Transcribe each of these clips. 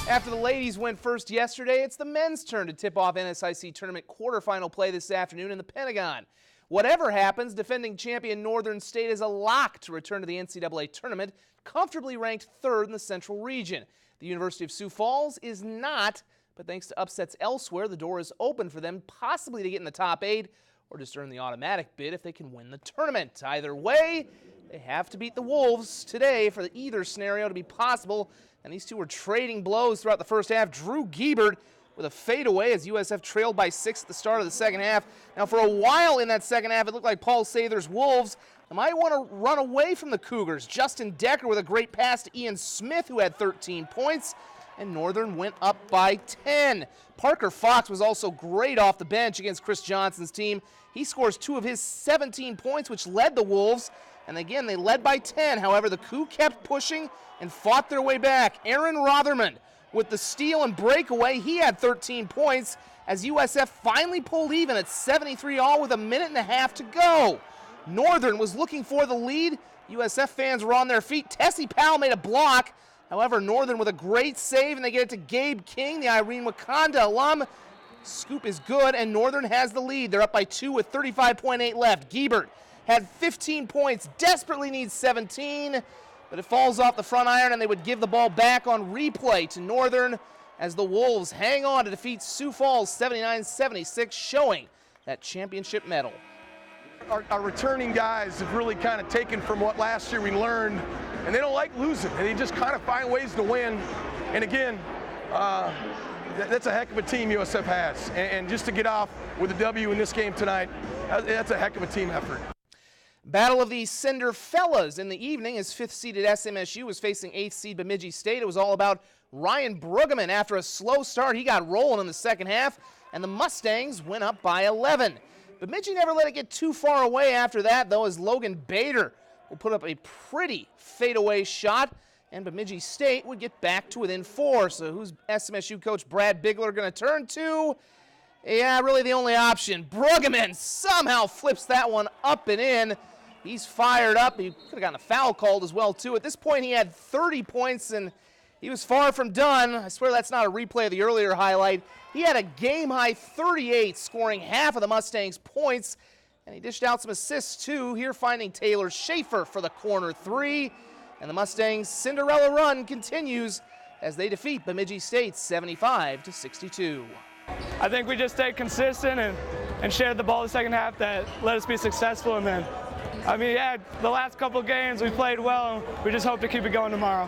After the ladies went first yesterday, it's the men's turn to tip off NSIC tournament quarterfinal play this afternoon in the Pentagon. Whatever happens, defending champion Northern State is a lock to return to the NCAA tournament, comfortably ranked third in the Central region. The University of Sioux Falls is not, but thanks to upsets elsewhere, the door is open for them possibly to get in the top 8 or just earn the automatic bid if they can win the tournament. Either way, they have to beat the Wolves today for either scenario to be possible, and these two were trading blows throughout the first half. Drew Giebert with a fadeaway as USF trailed by 6 at the start of the second half. Now, for a while in that second half, it looked like Paul Sather's Wolves might want to run away from the Cougars. Justin Decker with a great pass to Ian Smith, who had 13 points, and Northern went up by 10. Parker Fox was also great off the bench against Chris Johnson's team. He scores 2 of his 17 points, which led the Wolves, and again, they led by 10. However, the Cougs kept pushing and fought their way back. Aaron Rotherman with the steal and breakaway. He had 13 points as USF finally pulled even at 73-all with a minute and a half to go. Northern was looking for the lead. USF fans were on their feet. Tessie Powell made a block. However, Northern with a great save, and they get it to Gabe King, the Irene Wakanda alum. Scoop is good, and Northern has the lead. They're up by 2 with 35.8 left. Giebert had 15 points, desperately needs 17, but it falls off the front iron, and they would give the ball back on replay to Northern as the Wolves hang on to defeat Sioux Falls 79-76, showing that championship medal. Our returning guys have really kind of taken from what last year we learned, and they don't like losing. They just kind of find ways to win. And again, that's a heck of a team USF has. And just to get off with a W in this game tonight, that's a heck of a team effort. Battle of the Cinder Fellas in the evening as 5th-seeded SMSU was facing 8th-seed Bemidji State. It was all about Ryan Brueggemann. After a slow start, he got rolling in the second half, and the Mustangs went up by 11. Bemidji never let it get too far away after that, though, as Logan Bader will put up a pretty fadeaway shot, and Bemidji State would get back to within 4. So who's SMSU coach Brad Bigler going to turn to? Yeah, really the only option. Brueggemann somehow flips that one up and in. He's fired up. He could have gotten a foul called as well, too. At this point, he had 30 points, and he was far from done. I swear that's not a replay of the earlier highlight. He had a game-high 38, scoring half of the Mustangs' points, and he dished out some assists, too, here finding Taylor Schaefer for the corner 3. And the Mustangs' Cinderella run continues as they defeat Bemidji State 75-62. I think we just stayed consistent and shared the ball the second half that let us be successful. And then, I mean, yeah, the last couple games we played well, and we just hope to keep it going tomorrow.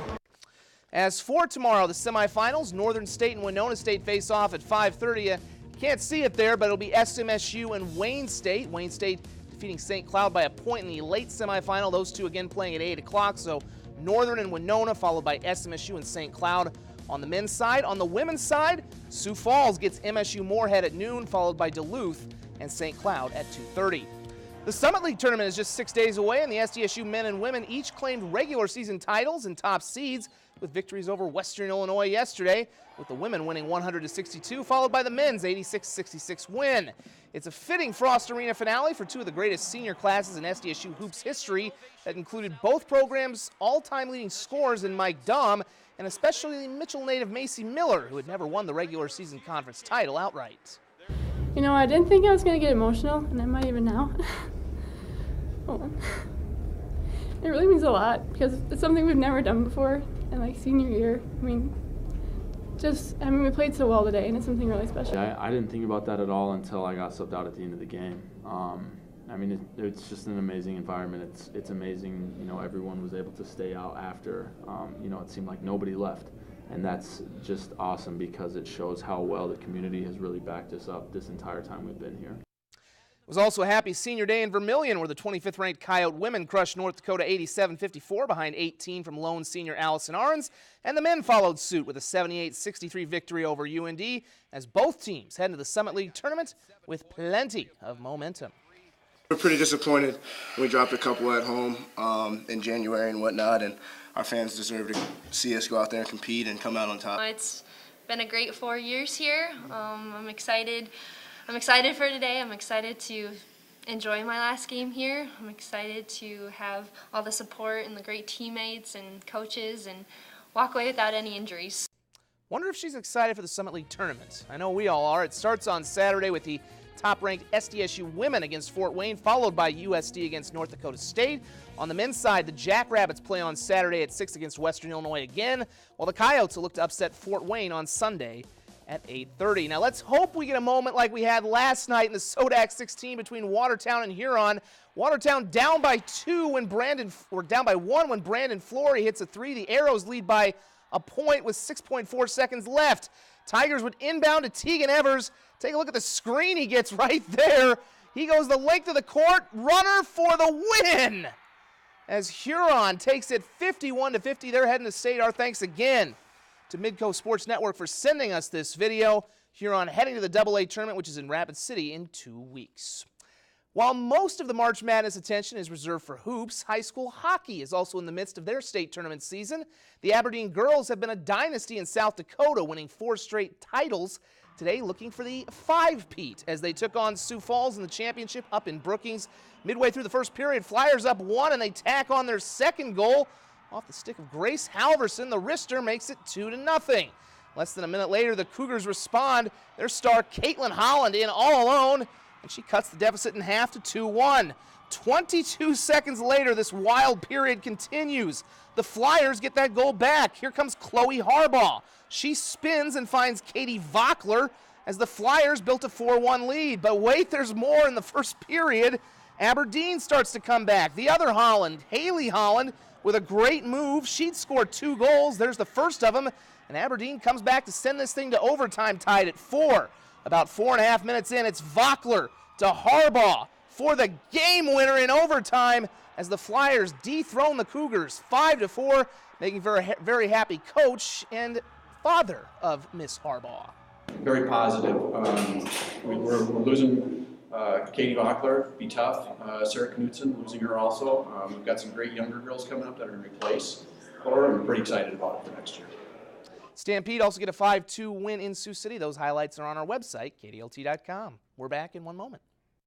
As for tomorrow, the semifinals, Northern State and Winona State face off at 5:30. You can't see it there, but it'll be SMSU and Wayne State. Wayne State defeating St. Cloud by a point in the late semifinal. Those two again playing at 8 o'clock. So Northern and Winona, followed by SMSU and St. Cloud on the men's side. On the women's side, Sioux Falls gets MSU Moorhead at noon, followed by Duluth and St. Cloud at 2:30. The Summit League tournament is just 6 days away, and the SDSU men and women each claimed regular season titles and top seeds with victories over Western Illinois yesterday, with the women winning 100-62, followed by the men's 86-66 win. It's a fitting Frost Arena finale for 2 of the greatest senior classes in SDSU hoops history that included both programs' all-time leading scorers in Mike Dahm, and especially Mitchell native Macy Miller, who had never won the regular season conference title outright. You know, I didn't think I was going to get emotional, and I might even now. It really means a lot because it's something we've never done before. And like senior year, I mean, we played so well today, and it's something really special. I didn't think about that at all until I got subbed out at the end of the game. I mean, it's just an amazing environment. It's amazing, you know, everyone was able to stay out after, you know, it seemed like nobody left. And that's just awesome because it shows how well the community has really backed us up this entire time we've been here. It was also a happy senior day in Vermilion, where the 25th ranked Coyote women crushed North Dakota 87-54 behind 18 from lone senior Allison Arns, and the men followed suit with a 78-63 victory over UND as both teams head into the Summit League tournament with plenty of momentum. We're pretty disappointed. We dropped a couple at home in January and whatnot, and our fans deserve to see us go out there and compete and come out on top. It's been a great 4 years here. I'm excited for today. I'm excited to enjoy my last game here. I'm excited to have all the support and the great teammates and coaches and walk away without any injuries. Wonder if she's excited for the Summit League tournament. I know we all are. It starts on Saturday with the top-ranked SDSU women against Fort Wayne, followed by USD against North Dakota State. On the men's side, the Jackrabbits play on Saturday at 6 against Western Illinois again, while the Coyotes will look to upset Fort Wayne on Sunday at 8:30. Now let's hope we get a moment like we had last night in the Sodak 16 between Watertown and Huron. Watertown down by 2 when down by 1 when Brandon Flory hits a 3. The Arrows lead by a point with 6.4 seconds left. Tigers would inbound to Tegan Evers. Take a look at the screen he gets right there. He goes the length of the court, runner for the win. As Huron takes it 51-50, they're heading to state. Our thanks again to Midco Sports Network for sending us this video. Huron heading to the AA tournament, which is in Rapid City in 2 weeks. While most of the March Madness attention is reserved for hoops, high school hockey is also in the midst of their state tournament season. The Aberdeen girls have been a dynasty in South Dakota, winning 4 straight titles. Today looking for the 5-peat as they took on Sioux Falls in the championship up in Brookings. Midway through the first period, Flyers up 1, and they tack on their second goal. Off the stick of Grace Halverson, the wrister makes it 2-0. Less than a minute later, the Cougars respond. Their star, Caitlin Holland, in all alone, and she cuts the deficit in half to 2-1. 22 seconds later, this wild period continues. The Flyers get that goal back. Here comes Chloe Harbaugh. She spins and finds Katie Vockler as the Flyers built a 4-1 lead. But wait, there's more in the first period. Aberdeen starts to come back. The other Holland, Haley Holland, with a great move. She'd scored 2 goals. There's the first of them. And Aberdeen comes back to send this thing to overtime, tied at 4. About 4.5 minutes in, it's Vockler to Harbaugh for the game winner in overtime as the Flyers dethrone the Cougars 5-4, making very happy coach and father of Miss Harbaugh. Very positive. We're losing Katie Vockler, be tough. Sarah Knudsen, losing her also. We've got some great younger girls coming up that are going to replace her. I'm pretty excited about it for next year. Stampede also get a 5-2 win in Sioux City. Those highlights are on our website, KDLT.com. We're back in 1 moment.